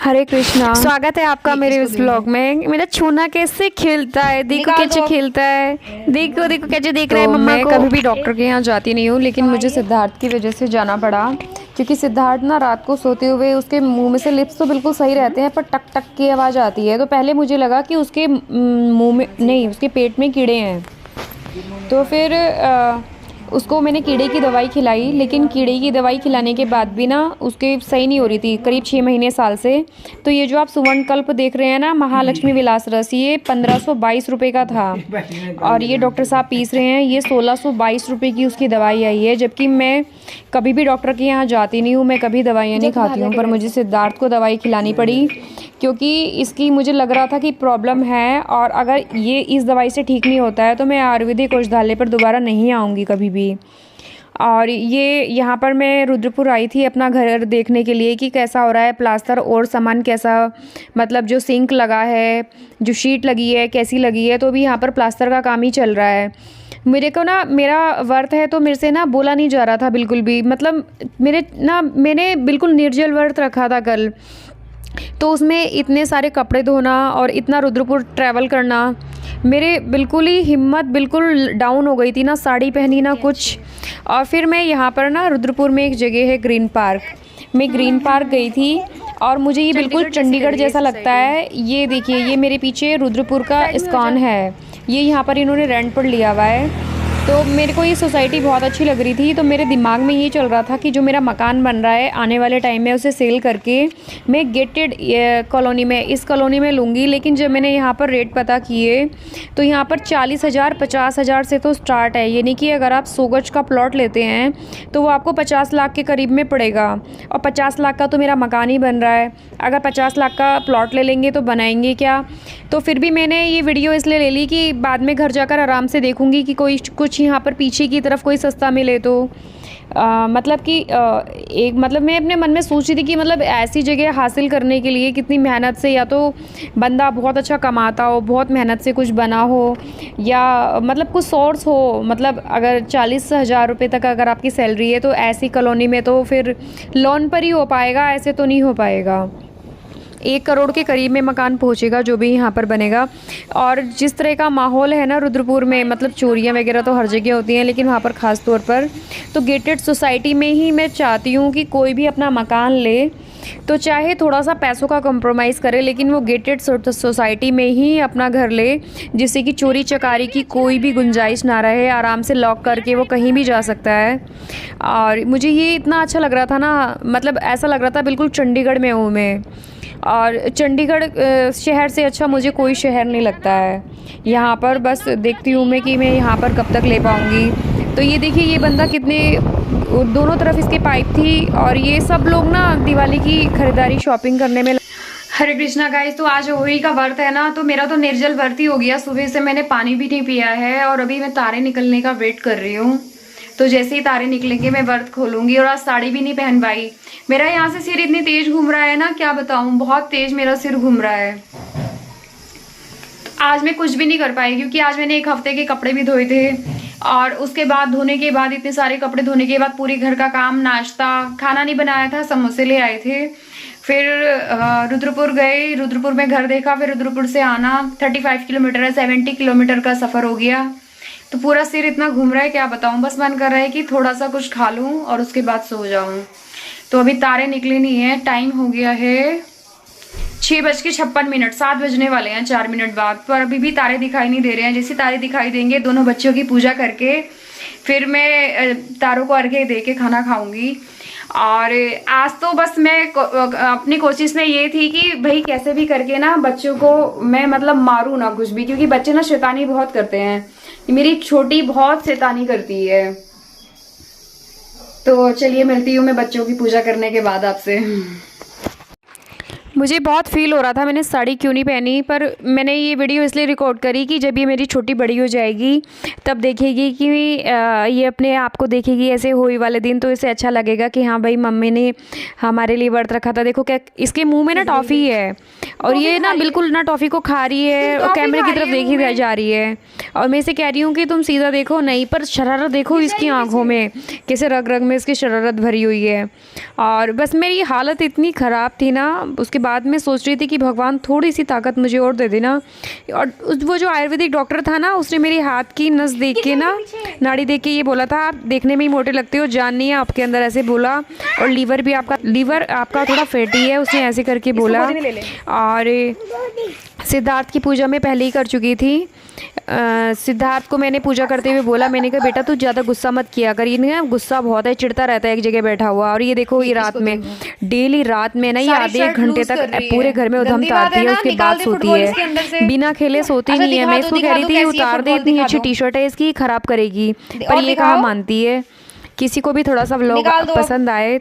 हरे कृष्णा। स्वागत है आपका मेरे इस ब्लॉग में। मेरा छूना कैसे खिलता है, देखो कैसे खिलता है, देखो देखो कैसे देख रहा है तो मम्मा मैं को। कभी भी डॉक्टर के यहाँ जाती नहीं हूँ, लेकिन मुझे सिद्धार्थ की वजह से जाना पड़ा, क्योंकि सिद्धार्थ ना रात को सोते हुए उसके मुंह में से लिप्स तो बिल्कुल सही रहते हैं, पर टक टक की आवाज़ आती है। तो पहले मुझे लगा कि उसके मुंह में नहीं, उसके पेट में कीड़े हैं। तो फिर उसको मैंने कीड़े की दवाई खिलाई, लेकिन कीड़े की दवाई खिलाने के बाद भी ना उसके सही नहीं हो रही थी, करीब 6 महीने साल से। तो ये जो आप सुवर्णकल्प देख रहे हैं ना, महालक्ष्मी विलास रस, ये 1522 रुपये का था, और ये डॉक्टर साहब पीस रहे हैं, ये 1622 रुपये की उसकी दवाई आई है। जबकि मैं कभी भी डॉक्टर के यहाँ जाती नहीं हूँ, मैं कभी दवाइयाँ नहीं खाती हूँ, पर मुझे सिद्धार्थ को दवाई खिलानी पड़ी, क्योंकि इसकी मुझे लग रहा था कि प्रॉब्लम है, और अगर ये इस दवाई से ठीक नहीं होता है तो मैं आयुर्वेदिक औषधालय पर दोबारा नहीं आऊँगी कभी भी। और ये यहाँ पर मैं रुद्रपुर आई थी अपना घर देखने के लिए कि कैसा हो रहा है प्लास्टर और सामान कैसा, मतलब जो सिंक लगा है, जो शीट लगी है कैसी लगी है। तो अभी यहाँ पर प्लास्टर का काम ही चल रहा है। मेरे को ना, मेरा व्रत है तो मेरे से ना बोला नहीं जा रहा था बिल्कुल भी, मतलब मैंने बिल्कुल निर्जल व्रत रखा था कल। तो उसमें इतने सारे कपड़े धोना और इतना रुद्रपुर ट्रैवल करना, मेरे बिल्कुल ही हिम्मत बिल्कुल डाउन हो गई थी ना, साड़ी पहनी ना कुछ। और फिर मैं यहाँ पर ना रुद्रपुर में एक जगह है ग्रीन पार्क, मैं ग्रीन पार्क गई थी, और मुझे ये बिल्कुल चंडीगढ़ जैसा लगता है। ये देखिए, ये मेरे पीछे रुद्रपुर का इस्कॉन है, ये यहाँ पर इन्होंने रेंट पर लिया हुआ है। तो मेरे को ये सोसाइटी बहुत अच्छी लग रही थी। तो मेरे दिमाग में ये चल रहा था कि जो मेरा मकान बन रहा है आने वाले टाइम में उसे सेल करके मैं गेटेड कॉलोनी में, इस कॉलोनी में लूँगी। लेकिन जब मैंने यहाँ पर रेट पता किए तो यहाँ पर 40,000 50,000 से तो स्टार्ट है। यानी कि अगर आप 100 गज का प्लॉट लेते हैं तो वो आपको 50 लाख के करीब में पड़ेगा, और 50 लाख का तो मेरा मकान ही बन रहा है। अगर 50 लाख का प्लॉट ले लेंगे तो बनाएंगे क्या। तो फिर भी मैंने ये वीडियो इसलिए ले ली कि बाद में घर जाकर आराम से देखूंगी कि कोई कुछ यहाँ पर पीछे की तरफ कोई सस्ता मिले तो मतलब कि एक मतलब मैं अपने मन में सोच रही थी कि मतलब ऐसी जगह हासिल करने के लिए कितनी मेहनत से, या तो बंदा बहुत अच्छा कमाता हो, बहुत मेहनत से कुछ बना हो, या मतलब कुछ सोर्स हो। मतलब अगर 40,000 रुपये तक अगर आपकी सैलरी है तो ऐसी कॉलोनी में तो फिर लोन पर ही हो पाएगा, ऐसे तो नहीं हो पाएगा। 1 करोड़ के करीब में मकान पहुंचेगा जो भी यहाँ पर बनेगा। और जिस तरह का माहौल है ना रुद्रपुर में, मतलब चोरियाँ वगैरह तो हर जगह होती हैं, लेकिन वहाँ पर ख़ास तौर पर तो गेटेड सोसाइटी में ही मैं चाहती हूँ कि कोई भी अपना मकान ले तो चाहे थोड़ा सा पैसों का कॉम्प्रोमाइज़ करे, लेकिन वो गेटेड सोसाइटी में ही अपना घर ले, जिससे कि चोरी चकारी की कोई भी गुंजाइश ना रहे, आराम से लॉक करके वो कहीं भी जा सकता है। और मुझे ये इतना अच्छा लग रहा था ना, मतलब ऐसा लग रहा था बिल्कुल चंडीगढ़ में हूँ मैं। और चंडीगढ़ शहर से अच्छा मुझे कोई शहर नहीं लगता है। यहाँ पर बस देखती हूँ मैं कि मैं यहाँ पर कब तक ले पाऊँगी। तो ये देखिए, ये बंदा कितने, दोनों तरफ इसके पाइप थी, और ये सब लोग ना दिवाली की खरीदारी शॉपिंग करने में। हरे कृष्णा गाइस, तो आज होली का व्रत है ना, तो मेरा तो निर्जल व्रत ही हो गया। सुबह से मैंने पानी भी नहीं पिया है, और अभी मैं तारे निकलने का वेट कर रही हूँ। तो जैसे ही तारे निकलेंगे मैं व्रत खोलूंगी। और आज साड़ी भी नहीं पहन पाई, मेरा यहाँ से सिर इतनी तेज घूम रहा है ना, क्या बताऊं, बहुत तेज मेरा सिर घूम रहा है। आज मैं कुछ भी नहीं कर पाई, क्योंकि आज मैंने 1 हफ्ते के कपड़े भी धोए थे, और उसके बाद धोने के बाद, इतने सारे कपड़े धोने के बाद पूरी घर का काम, नाश्ता, खाना नहीं बनाया था, समोसे ले आए थे। फिर रुद्रपुर गए, रुद्रपुर में घर देखा, फिर रुद्रपुर से आना 35 किलोमीटर है, 70 किलोमीटर का सफ़र हो गया। तो पूरा सिर इतना घूम रहा है, क्या बताऊं। बस मन कर रहा है कि थोड़ा सा कुछ खा लूं और उसके बाद सो जाऊं। तो अभी तारे निकले नहीं है, टाइम हो गया है 6:56, 7 बजने वाले हैं 4 मिनट बाद, पर अभी भी तारे दिखाई नहीं दे रहे हैं। जैसे तारे दिखाई देंगे, दोनों बच्चों की पूजा करके फिर मैं तारों को अर्घ्य दे के खाना खाऊंगी। और आज तो बस मैं अपनी कोशिश में ये थी कि भाई कैसे भी करके ना बच्चों को मैं मतलब मारूं ना कुछ भी, क्योंकि बच्चे ना शैतानी बहुत करते हैं। मेरी छोटी बहुत शैतानी करती है। तो चलिए, मिलती हूँ मैं बच्चों की पूजा करने के बाद आपसे। मुझे बहुत फील हो रहा था मैंने साड़ी क्यों नहीं पहनी, पर मैंने ये वीडियो इसलिए रिकॉर्ड करी कि जब ये मेरी छोटी बड़ी हो जाएगी तब देखेगी कि ये अपने आप को देखेगी ऐसे होली वाले दिन, तो इसे अच्छा लगेगा कि हाँ भाई मम्मी ने हमारे लिए व्रत रखा था। देखो क्या इसके मुंह में ना टॉफ़ी है, और ये ना बिल्कुल ना टॉफ़ी को खा रही है और कैमरे की तरफ देखी जा रही है। और मैं इसे कह रही हूँ कि तुम सीधा देखो, नहीं, पर शरारत देखो इसकी आंखों में, कैसे रग रग में इसकी शरारत भरी हुई है। और बस मेरी हालत इतनी ख़राब थी ना, उसके बाद मैं सोच रही थी कि भगवान थोड़ी सी ताकत मुझे और दे देना। और वो जो आयुर्वेदिक डॉक्टर था ना, उसने मेरे हाथ की नस देख के ना, नाड़ी देख के ये बोला था, आप देखने में ही मोटे लगते हो, जान नहीं है आपके अंदर, ऐसे बोला। और लीवर आपका थोड़ा फैटी है, उसने ऐसे करके बोला। और सिद्धार्थ की पूजा मैं पहले ही कर चुकी थी। सिद्धार्थ को मैंने पूजा करते हुए बोला, मैंने कहा बेटा तू ज़्यादा गुस्सा मत किया कर, ये ना गुस्सा बहुत है, चिढ़ता रहता है एक जगह बैठा हुआ। और ये देखो, ये रात में, डेली रात में ना ये आधे एक घंटे तक पूरे घर में उधम तारती है, उसके बाद सोती है, बिना खेले सोती नहीं है। मैं इसको कह रही थी उतार दे, इतनी अच्छी टी शर्ट है इसकी, खराब करेगी, पर ये कहाँ मानती है। किसी को भी थोड़ा सा व्लॉग पसंद आए